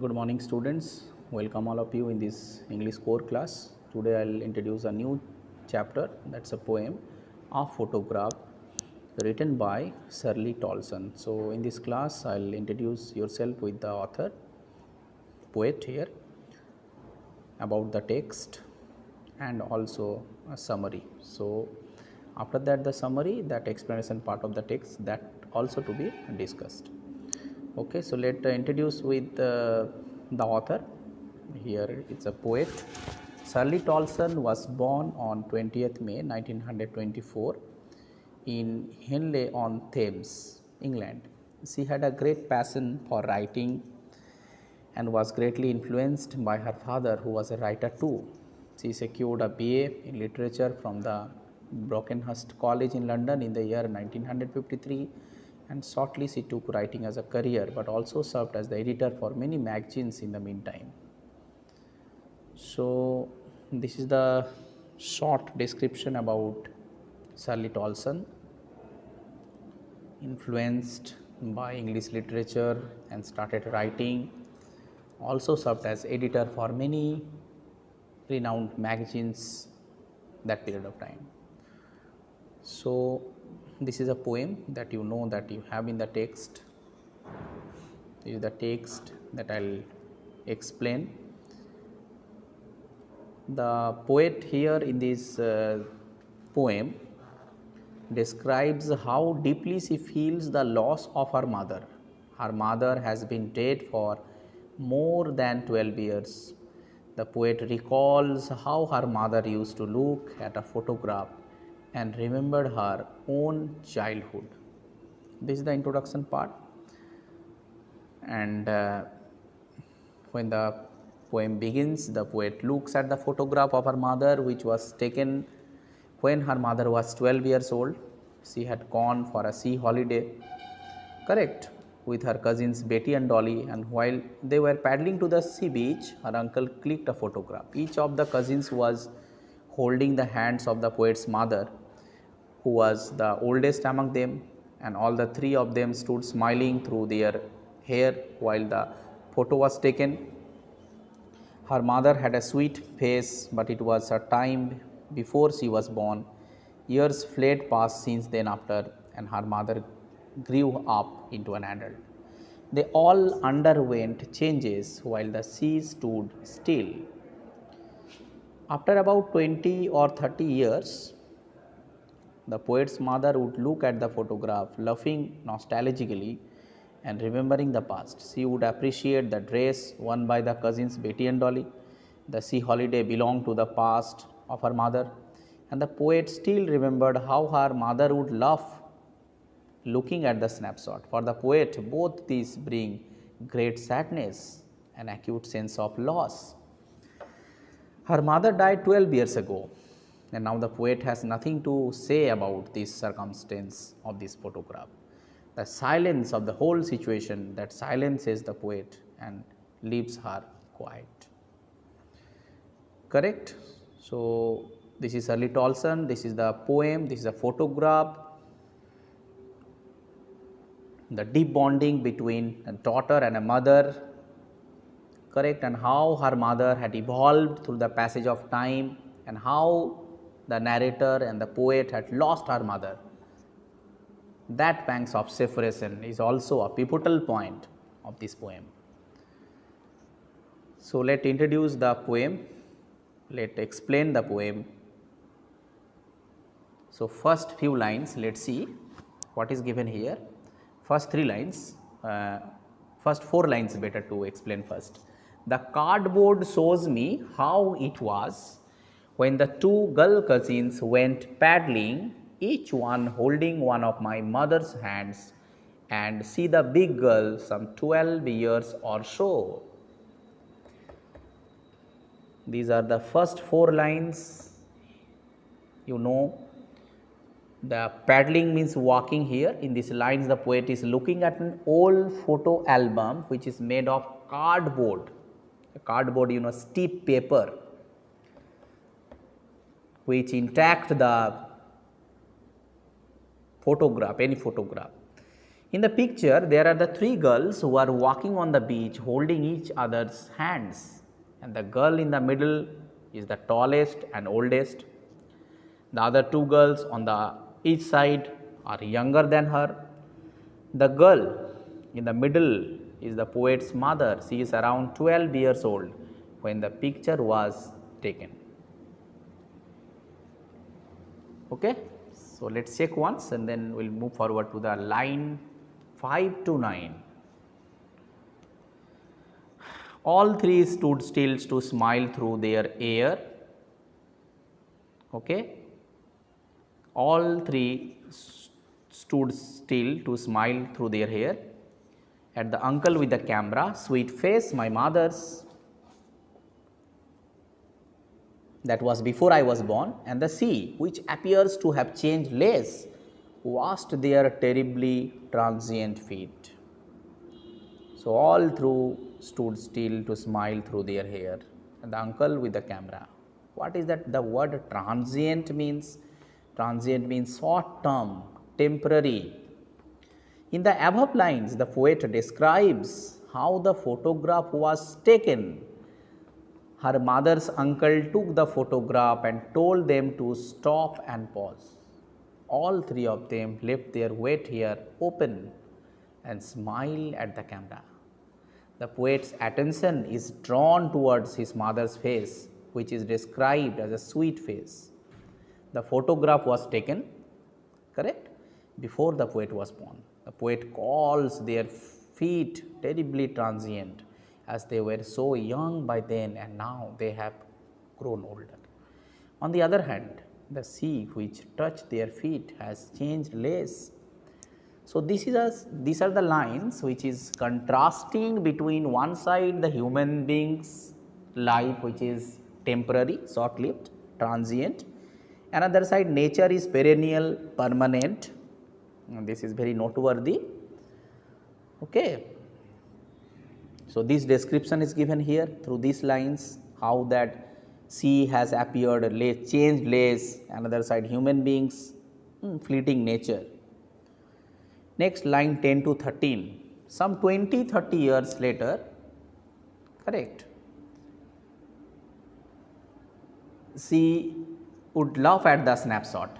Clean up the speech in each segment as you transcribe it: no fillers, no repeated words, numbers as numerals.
Good morning students, welcome all of you in this English core class. Today I will introduce a new chapter, that's a poem, A Photograph, written by Shirley Tolson. So in this class I will introduce yourself with the author, poet here, about the text and also a summary. So after that the summary, that explanation part of the text, that also to be discussed. Okay, so let introduce with the author. Here it's a poet. Shirley Tolson was born on 20th May 1924 in Henley on Thames, England. She had a great passion for writing and was greatly influenced by her father, who was a writer too. She secured a BA in literature from the Brockenhurst College in London in the year 1953, and shortly she took writing as a career, but also served as the editor for many magazines in the meantime. So this is the short description about Shirley Tolson. Influenced by English literature and started writing, also served as editor for many renowned magazines that period of time. So this is a poem that you know that you have in the text. This is the text that I'll explain. The poet here in this poem describes how deeply she feels the loss of her mother. Her mother has been dead for more than 12 years. The poet recalls how her mother used to look at a photograph and remembered her own childhood. This is the introduction part, and when the poem begins, the poet looks at the photograph of her mother, which was taken when her mother was 12 years old. She had gone for a sea holiday, correct, with her cousins Betty and Dolly, and while they were paddling to the sea beach, her uncle clicked a photograph. Each of the cousins was holding the hands of the poet's mother, who was the oldest among them, and all the three of them stood smiling through their hair while the photo was taken. Her mother had a sweet face, but it was a time before she was born. Years fled past since then after, and her mother grew up into an adult. They all underwent changes while the sea stood still. After about 20 or 30 years, the poet's mother would look at the photograph, laughing nostalgically and remembering the past. She would appreciate the dress worn by the cousins Betty and Dolly. The sea holiday belonged to the past of her mother, and the poet still remembered how her mother would laugh looking at the snapshot. For the poet, both these bring great sadness and acute sense of loss. Her mother died 12 years ago, and now the poet has nothing to say about this circumstance of this photograph. The silence of the whole situation, that silences the poet and leaves her quiet. Correct? So this is Shirley Tolson, this is the poem, this is a photograph. The deep bonding between a daughter and a mother, correct, and how her mother had evolved through the passage of time, and how the narrator and the poet had lost her mother. That pangs of separation is also a pivotal point of this poem. So let's introduce the poem, let's explain the poem. So first few lines, let's see what is given here. First three lines, first four lines better to explain first. The cardboard shows me how it was when the two girl cousins went paddling, each one holding one of my mother's hands, and see the big girl some 12 years or so. These are the first four lines. You know, the paddling means walking here. In these lines, the poet is looking at an old photo album which is made of cardboard. Cardboard, you know, steep paper, which intact the photograph, any photograph. In the picture, there are the three girls who are walking on the beach holding each other's hands, and the girl in the middle is the tallest and oldest. The other two girls on the each side are younger than her. The girl in the middle is the poet's mother. She is around 12 years old when the picture was taken. Okay, so let's check once and then we'll move forward to the line 5 to 9. All three stood still to smile through their hair. Okay, all three stood still to smile through their hair. At the uncle with the camera, sweet face, my mother's. That was before I was born, and the sea, which appears to have changed less, washed their terribly transient feet. So all through stood still to smile through their hair. And the uncle with the camera. What is that? The word transient means? Transient means short term, temporary. In the above lines, the poet describes how the photograph was taken. Her mother's uncle took the photograph and told them to stop and pause. All three of them left their wet hair open and smiled at the camera. The poet's attention is drawn towards his mother's face, which is described as a sweet face. The photograph was taken, correct, before the poet was born. The poet calls their feet terribly transient, as they were so young by then and now they have grown older. On the other hand, the sea which touched their feet has changed less. So, these are the lines which is contrasting between one side the human being's life, which is temporary, short lived, transient, another side nature is perennial, permanent, and this is very noteworthy. Okay. So, this description is given here through these lines, how that sea has appeared, changed less, another side human beings, fleeting nature. Next line 10 to 13, some 20-30 years later, correct, she would laugh at the snapshot.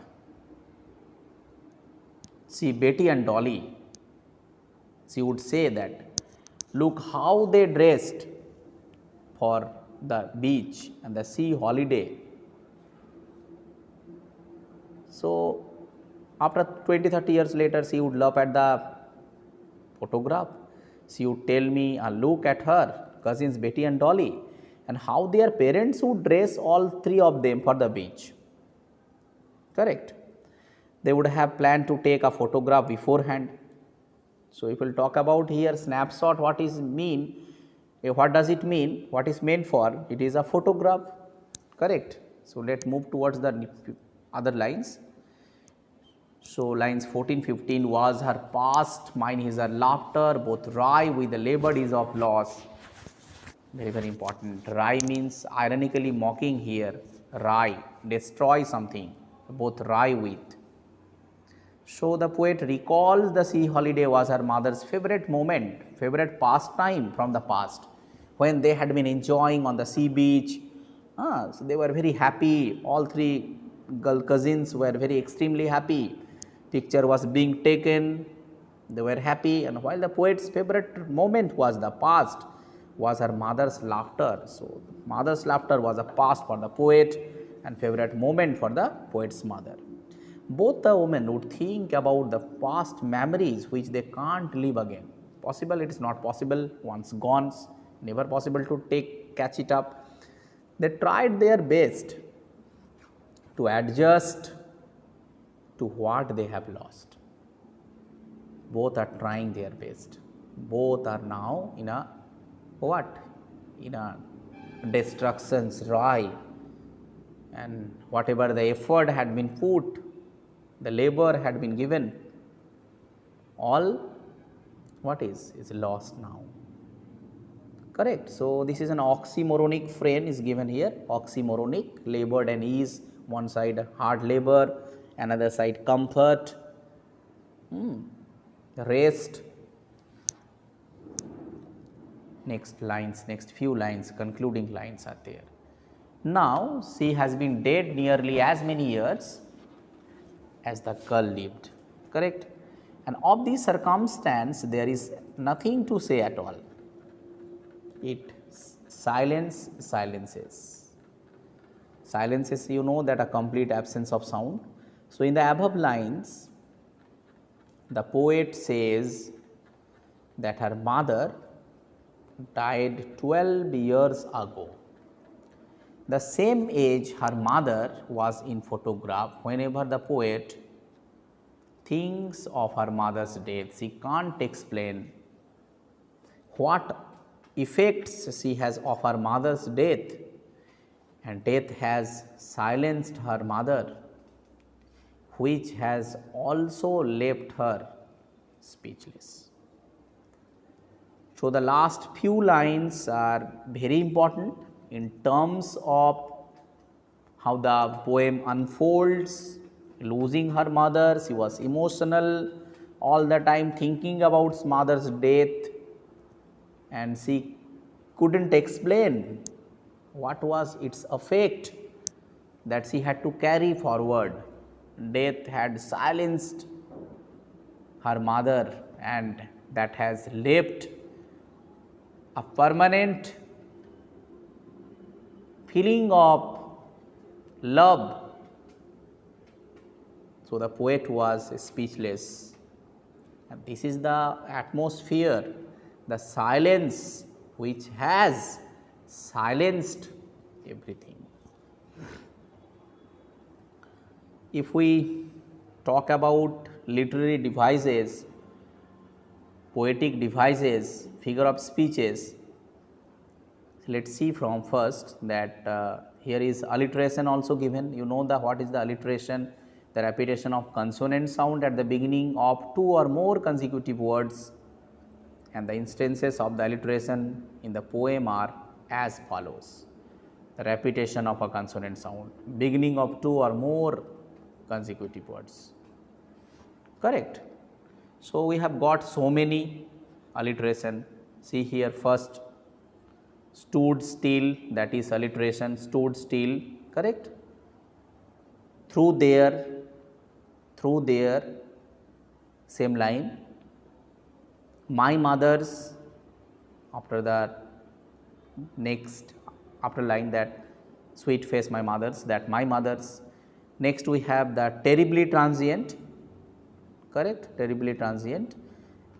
See Betty and Dolly, she would say that, look how they dressed for the beach and the sea holiday. So, after 20-30 years later, she would laugh at the photograph. She would tell me, look at her cousins Betty and Dolly, and how their parents would dress all three of them for the beach. Correct. They would have planned to take a photograph beforehand. So, if we will talk about here snapshot, what is mean? What does it mean? What is meant for? It is a photograph. Correct. So, let us move towards the other lines. So, lines 14-15 was her past, mine is her laughter, both wry with the labor is of loss. Very, very important. Wry means ironically mocking here, wry, destroy something, both wry with. So, the poet recalls the sea holiday was her mother's favorite moment, favorite pastime from the past, when they had been enjoying on the sea beach. So, they were very happy, all three girl cousins were very extremely happy. Picture was being taken, they were happy, and while the poet's favorite moment was the past, was her mother's laughter. So, mother's laughter was a past for the poet and favorite moment for the poet's mother. Both the women would think about the past memories which they can't live again. Possible, it is not possible, once gone, never possible to catch it up. They tried their best to adjust to what they have lost. Both are trying their best. Both are now in a what? In a destruction's rye, and whatever the effort had been put, the labor had been given, all what is lost now. Correct. So, this is an oxymoronic frame is given here, oxymoronic, labored and ease, one side hard labor, another side comfort. rest, next lines, next few lines, concluding lines are there. Now, she has been dead nearly as many years as the girl lived, correct? And of this circumstance, there is nothing to say at all. It silences. Silences, you know, that a complete absence of sound. So, in the above lines, the poet says that her mother died 12 years ago. The same age her mother was in photograph. Whenever the poet thinks of her mother's death, she can't explain what effects she has of her mother's death, and death has silenced her mother, which has also left her speechless. So, the last few lines are very important in terms of how the poem unfolds. Losing her mother, she was emotional all the time, thinking about mother's death, and she couldn't explain what was its effect that she had to carry forward. Death had silenced her mother, and that has left a permanent feeling of love. So, the poet was speechless, and this is the atmosphere, the silence which has silenced everything. If we talk about literary devices, poetic devices, figure of speeches, let us see from first that here is alliteration also given. You know the what is the alliteration? The repetition of consonant sound at the beginning of two or more consecutive words, and the instances of the alliteration in the poem are as follows. The repetition of a consonant sound, beginning of two or more consecutive words, correct. So, we have got so many alliteration. See here first, stood still, that is alliteration, stood still, correct. Through there, same line. My mother's, after the next, after line that sweet face my mother's, that my mother's. Next we have the terribly transient, correct, terribly transient,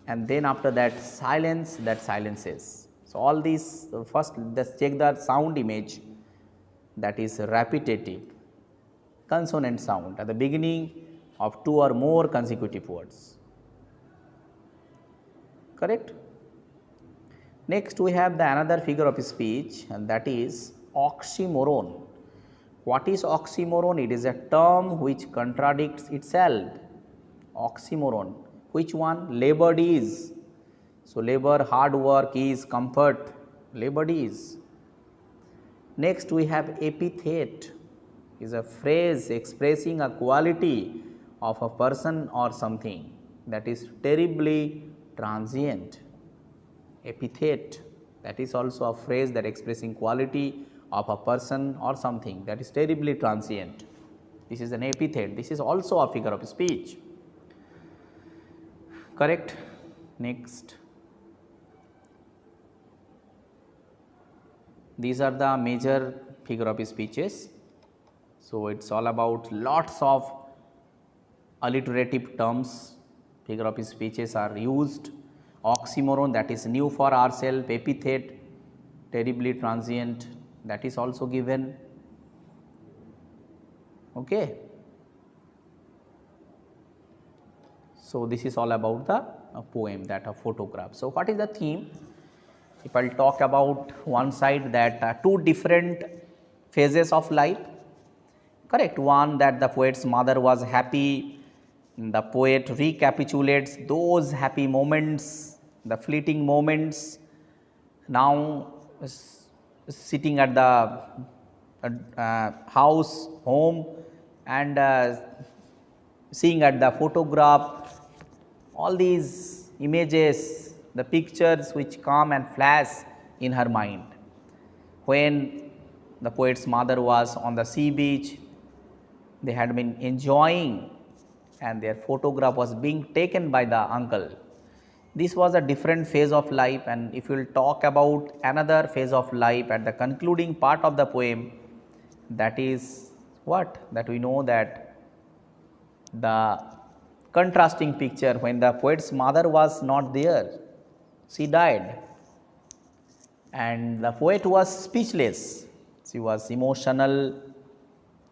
and then after that silence, that silences. So, all these first let us check the sound image, that is repetitive consonant sound at the beginning of two or more consecutive words, correct. Next we have the another figure of speech, and that is oxymoron. What is oxymoron? It is a term which contradicts itself. Oxymoron, which one? Labored is. So, labor, hard work, is, comfort, labored is. Next we have epithet, is a phrase expressing a quality of a person or something that is terribly transient. Epithet, that is also a phrase that expressing quality of a person or something that is terribly transient. This is an epithet. This is also a figure of speech, correct. Next, these are the major figure of speeches. So, it is all about lots of alliterative terms, figure of speeches are used. Oxymoron, that is new for ourselves. Epithet, terribly transient, that is also given, okay. So, this is all about the poem, that a photograph. So, what is the theme? If I will talk about one side, that two different phases of life, correct. One, that the poet's mother was happy, the poet recapitulates those happy moments, the fleeting moments. Now, sitting at the house, home, and seeing at the photograph all these images, the pictures which come and flash in her mind. When the poet's mother was on the sea beach, they had been enjoying and their photograph was being taken by the uncle. This was a different phase of life, and if we will talk about another phase of life at the concluding part of the poem, that is what? That we know that the contrasting picture when the poet's mother was not there, she died, and the poet was speechless, she was emotional,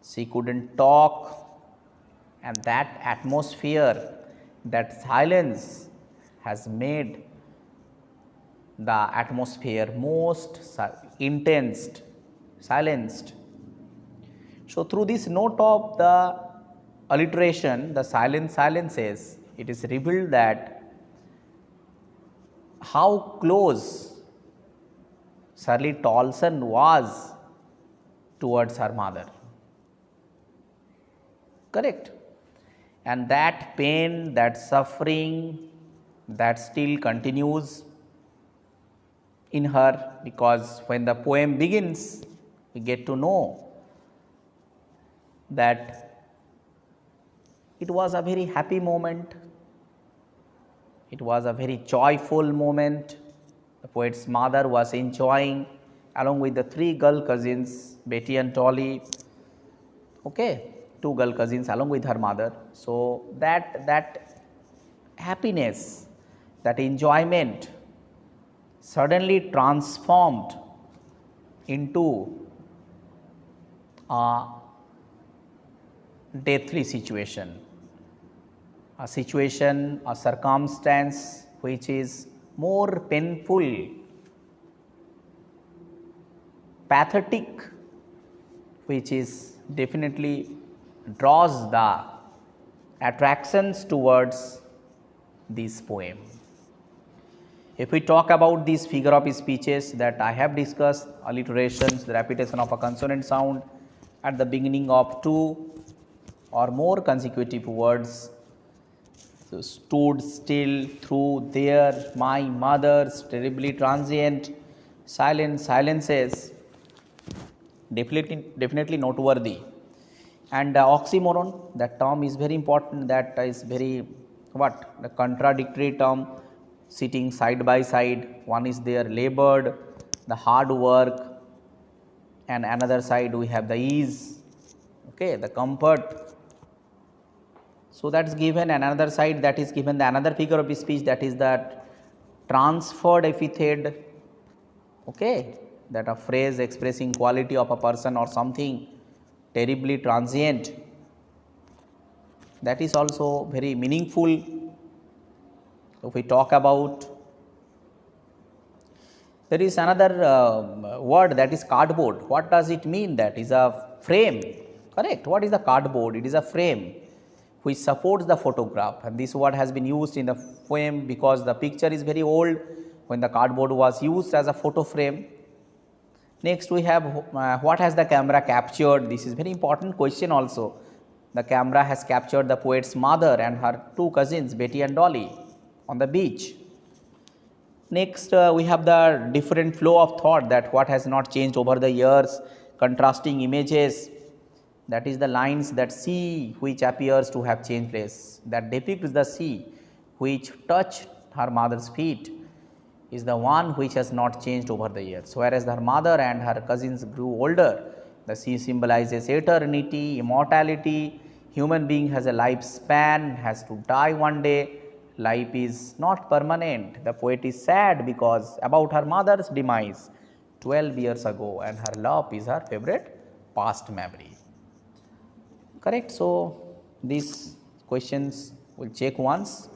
she couldn't talk, and that atmosphere, that silence has made the atmosphere most intense, silenced. So, through this note of the alliteration, the silent silences, it is revealed that how close Shirley Tolson was towards her mother. Correct? And that pain, that suffering, that still continues in her, because when the poem begins, we get to know that it was a very happy moment, it was a very joyful moment. The poet's mother was enjoying along with the three girl cousins, Betty and Dolly, okay, two girl cousins along with her mother. So, that happiness, that enjoyment suddenly transformed into a deathly situation, a situation, a circumstance which is more painful, pathetic, which is definitely draws the attractions towards this poem. If we talk about these figure of speeches that I have discussed, alliterations, the repetition of a consonant sound at the beginning of two or more consecutive words, so stood still through there, my mother's terribly transient, silent silences, definitely noteworthy. And oxymoron, that term is very important, that is very what? The contradictory term, sitting side by side, one is there labored, the hard work, and another side we have the ease, okay, the comfort. So, that is given, and another side that is given the another figure of speech, that is that transferred epithet, okay, that a phrase expressing quality of a person or something terribly transient, that is also very meaningful. If we talk about, there is another word, that is cardboard. What does it mean? That is a frame, correct? What is the cardboard? It is a frame which supports the photograph, and this word has been used in the poem because the picture is very old when the cardboard was used as a photo frame. Next we have what has the camera captured? This is very important question also. The camera has captured the poet's mother and her two cousins Betty and Dolly on the beach. Next we have the different flow of thought, that what has not changed over the years, contrasting images, that is the lines, that sea which appears to have changed place, that depicts the sea which touched her mother's feet is the one which has not changed over the years. Whereas her mother and her cousins grew older, the sea symbolizes eternity, immortality, human being has a lifespan, has to die one day, life is not permanent. The poet is sad because about her mother's demise 12 years ago, and her love is her favorite past memory. Correct. So, these questions will check once.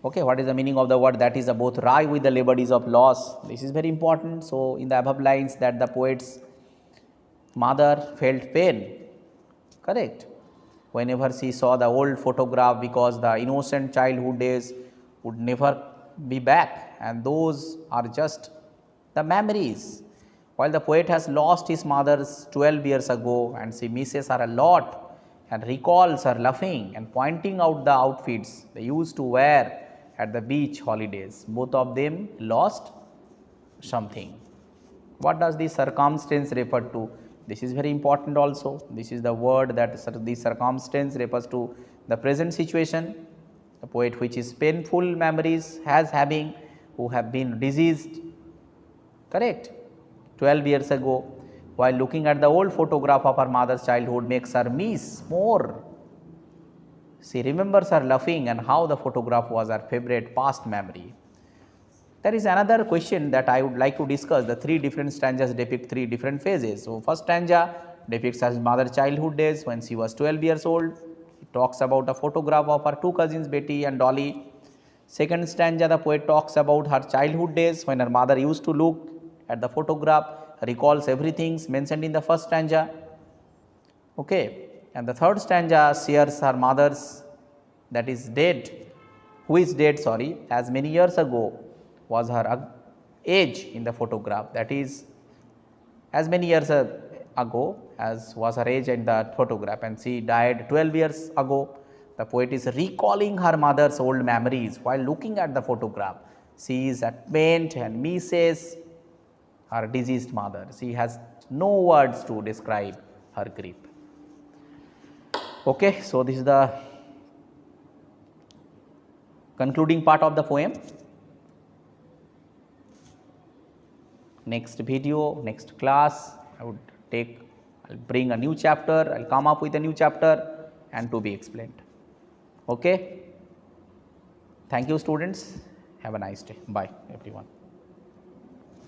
Okay, what is the meaning of the word? That is the both rise with the liberties of loss. This is very important. So, in the above lines, that the poet's mother felt pain. Correct. Whenever she saw the old photograph, because the innocent childhood days would never be back, and those are just the memories. While the poet has lost his mother's 12 years ago, and she misses her a lot and recalls her laughing and pointing out the outfits they used to wear at the beach holidays. Both of them lost something. What does the circumstance refer to? This is very important also. This is the word that the circumstance refers to the present situation. The poet which is painful memories has having, who have been diseased, correct, 12 years ago, while looking at the old photograph of her mother's childhood makes her miss more. She remembers her laughing and how the photograph was her favorite past memory. There is another question that I would like to discuss. The three different stanzas depict three different phases. So, first stanza depicts her mother's childhood days when she was 12 years old. It talks about a photograph of her two cousins Betty and Dolly. Second stanza, the poet talks about her childhood days when her mother used to look at the photograph, recalls everything mentioned in the first stanza. Okay. And the third stanza shares her mother's, that is dead, who is dead, sorry, as many years ago was her age in the photograph, that is as many years ago as was her age in the photograph, and she died 12 years ago. The poet is recalling her mother's old memories while looking at the photograph. She is at pain and misses her deceased mother. She has no words to describe her grief. Okay, so this is the concluding part of the poem. Next video, next class, I'll bring a new chapter, I'll come up with a new chapter and to be explained. Okay. Thank you students. Have a nice day. Bye everyone.